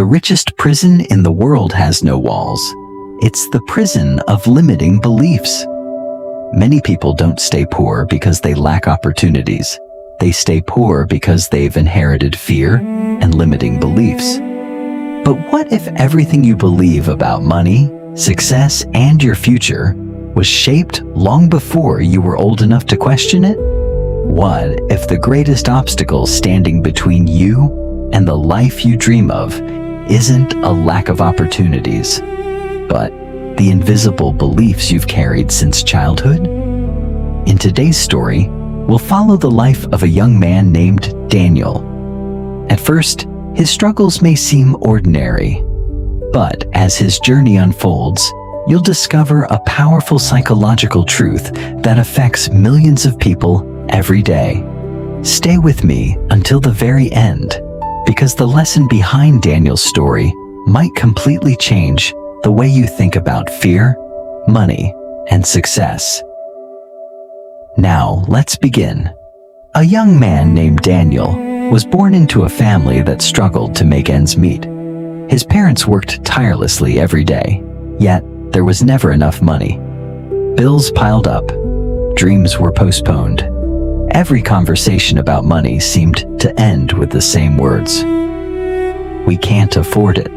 The richest prison in the world has no walls. It's the prison of limiting beliefs. Many people don't stay poor because they lack opportunities. They stay poor because they've inherited fear and limiting beliefs. But what if everything you believe about money, success, and your future was shaped long before you were old enough to question it? What if the greatest obstacle standing between you and the life you dream of isn't a lack of opportunities, but the invisible beliefs you've carried since childhood? In today's story, we'll follow the life of a young man named Daniel. At first, his struggles may seem ordinary, but as his journey unfolds, you'll discover a powerful psychological truth that affects millions of people every day. Stay with me until the very end, because the lesson behind Daniel's story might completely change the way you think about fear, money, and success. Now, let's begin. A young man named Daniel was born into a family that struggled to make ends meet. His parents worked tirelessly every day, yet there was never enough money. Bills piled up, dreams were postponed. Every conversation about money seemed to end with the same words: "We can't afford it."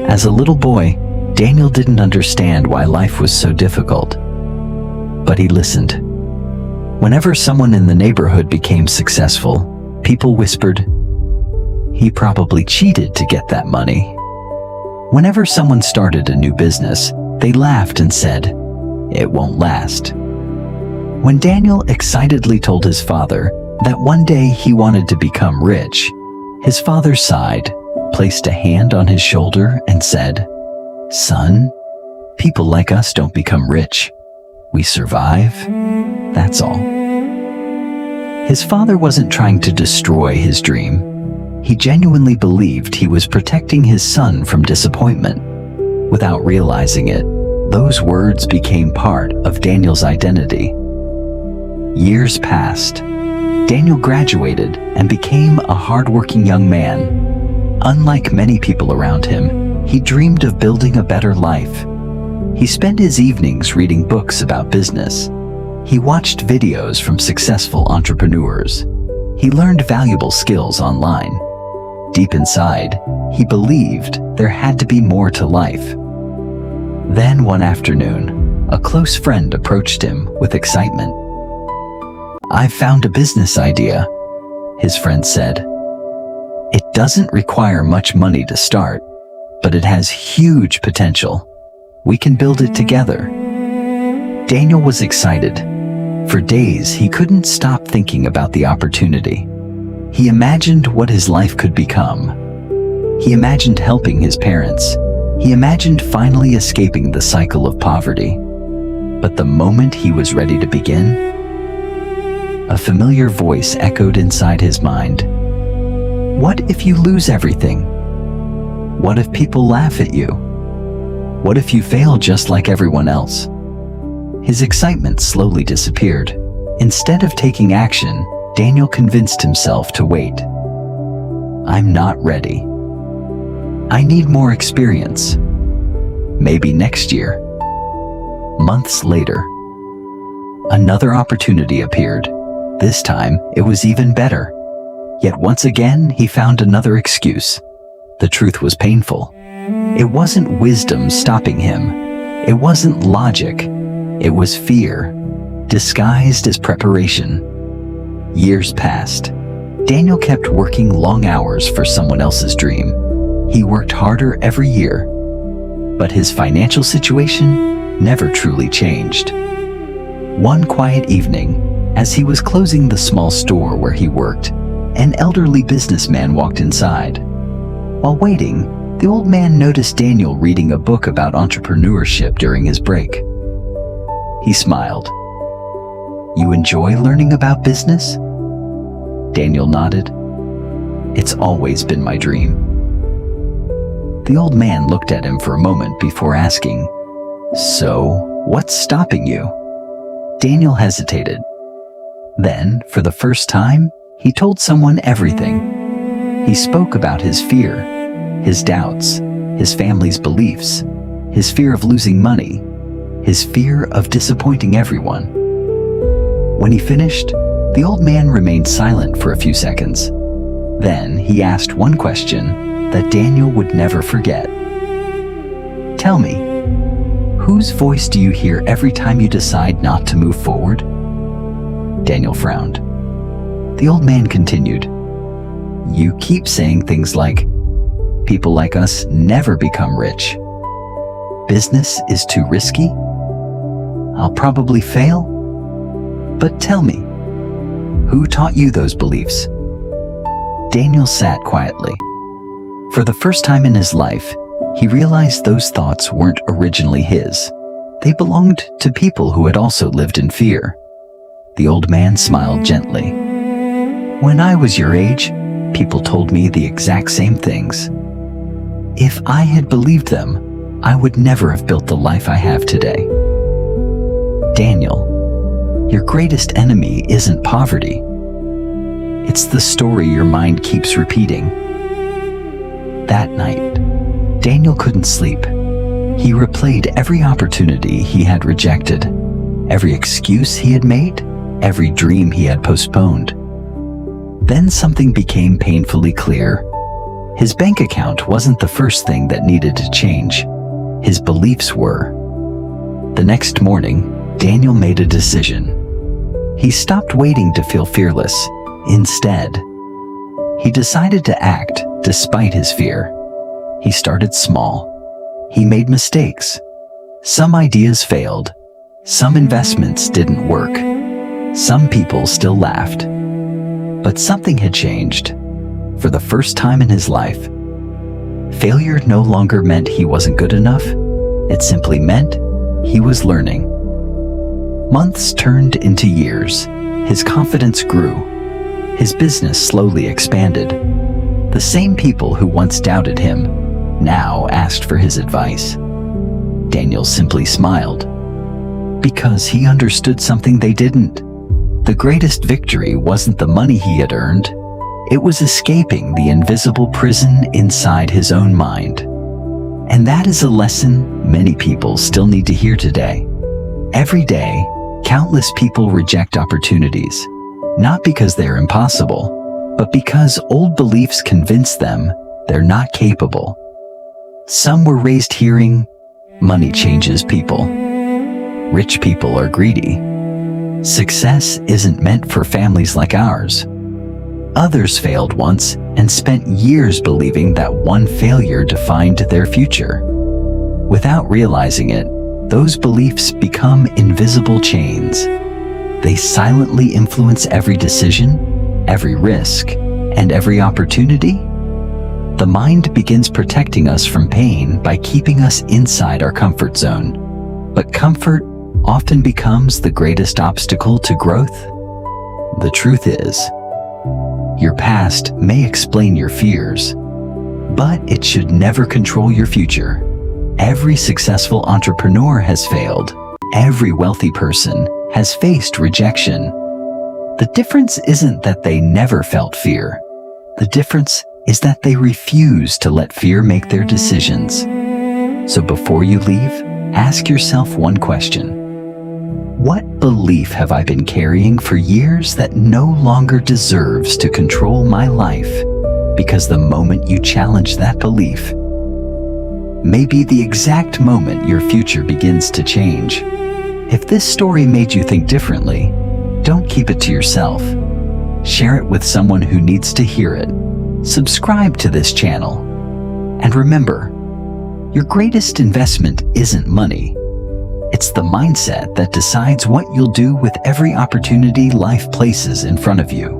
As a little boy, Daniel didn't understand why life was so difficult, but he listened. Whenever someone in the neighborhood became successful, people whispered, "He probably cheated to get that money." Whenever someone started a new business, they laughed and said, "It won't last." When Daniel excitedly told his father that one day he wanted to become rich, his father sighed, placed a hand on his shoulder, and said, "Son, people like us don't become rich. We survive, that's all." His father wasn't trying to destroy his dream. He genuinely believed he was protecting his son from disappointment. Without realizing it, those words became part of Daniel's identity. Years passed. Daniel graduated and became a hardworking young man. Unlike many people around him, he dreamed of building a better life. He spent his evenings reading books about business. He watched videos from successful entrepreneurs. He learned valuable skills online. Deep inside, he believed there had to be more to life. Then one afternoon, a close friend approached him with excitement. "I've found a business idea," his friend said. "It doesn't require much money to start, but it has huge potential. We can build it together." Daniel was excited. For days, he couldn't stop thinking about the opportunity. He imagined what his life could become. He imagined helping his parents. He imagined finally escaping the cycle of poverty. But the moment he was ready to begin, a familiar voice echoed inside his mind. What if you lose everything? What if people laugh at you? What if you fail just like everyone else? His excitement slowly disappeared. Instead of taking action, Daniel convinced himself to wait. "I'm not ready. I need more experience. Maybe next year." Months later, another opportunity appeared. This time, it was even better. Yet once again, he found another excuse. The truth was painful. It wasn't wisdom stopping him. It wasn't logic. It was fear, disguised as preparation. Years passed. Daniel kept working long hours for someone else's dream. He worked harder every year, but his financial situation never truly changed. One quiet evening, as he was closing the small store where he worked, an elderly businessman walked inside. While waiting, the old man noticed Daniel reading a book about entrepreneurship during his break. He smiled. "You enjoy learning about business?" Daniel nodded. "It's always been my dream." The old man looked at him for a moment before asking, "So, what's stopping you?" Daniel hesitated. Then, for the first time, he told someone everything. He spoke about his fear. his doubts, his family's beliefs, his fear of losing money, his fear of disappointing everyone. When he finished, the old man remained silent for a few seconds. Then he asked one question that Daniel would never forget. "Tell me, whose voice do you hear every time you decide not to move forward?" Daniel frowned. The old man continued, "You keep saying things like, 'People like us never become rich.' 'Business is too risky.' 'I'll probably fail.' But tell me, who taught you those beliefs?" Daniel sat quietly. For the first time in his life, he realized those thoughts weren't originally his. They belonged to people who had also lived in fear. The old man smiled gently. "When I was your age, people told me the exact same things. If I had believed them, I would never have built the life I have today." Daniel, your greatest enemy isn't poverty. It's the story your mind keeps repeating. That night, Daniel couldn't sleep. He replayed every opportunity he had rejected, every excuse he had made, every dream he had postponed. Then something became painfully clear. His bank account wasn't the first thing that needed to change. His beliefs were. The next morning, Daniel made a decision. He stopped waiting to feel fearless. Instead, he decided to act despite his fear. He started small. He made mistakes. Some ideas failed. Some investments didn't work. Some people still laughed. But something had changed. For the first time in his life, failure no longer meant he wasn't good enough. It simply meant he was learning. Months turned into years. His confidence grew. His business slowly expanded. The same people who once doubted him now asked for his advice. Daniel simply smiled, because he understood something they didn't. The greatest victory wasn't the money he had earned. It was escaping the invisible prison inside his own mind. And that is a lesson many people still need to hear today. Every day, countless people reject opportunities, not because they're impossible, but because old beliefs convince them they're not capable. Some were raised hearing, "Money changes people. Rich people are greedy. Success isn't meant for families like ours." Others failed once and spent years believing that one failure defined their future. Without realizing it, those beliefs become invisible chains. They silently influence every decision, every risk, and every opportunity. The mind begins protecting us from pain by keeping us inside our comfort zone. But comfort often becomes the greatest obstacle to growth. The truth is, your past may explain your fears, but it should never control your future. Every successful entrepreneur has failed. Every wealthy person has faced rejection. The difference isn't that they never felt fear. The difference is that they refuse to let fear make their decisions. So before you leave, ask yourself one question. What belief have I been carrying for years that no longer deserves to control my life? Because the moment you challenge that belief may be the exact moment your future begins to change. If this story made you think differently, don't keep it to yourself. Share it with someone who needs to hear it. Subscribe to this channel. And remember, your greatest investment isn't money. It's the mindset that decides what you'll do with every opportunity life places in front of you.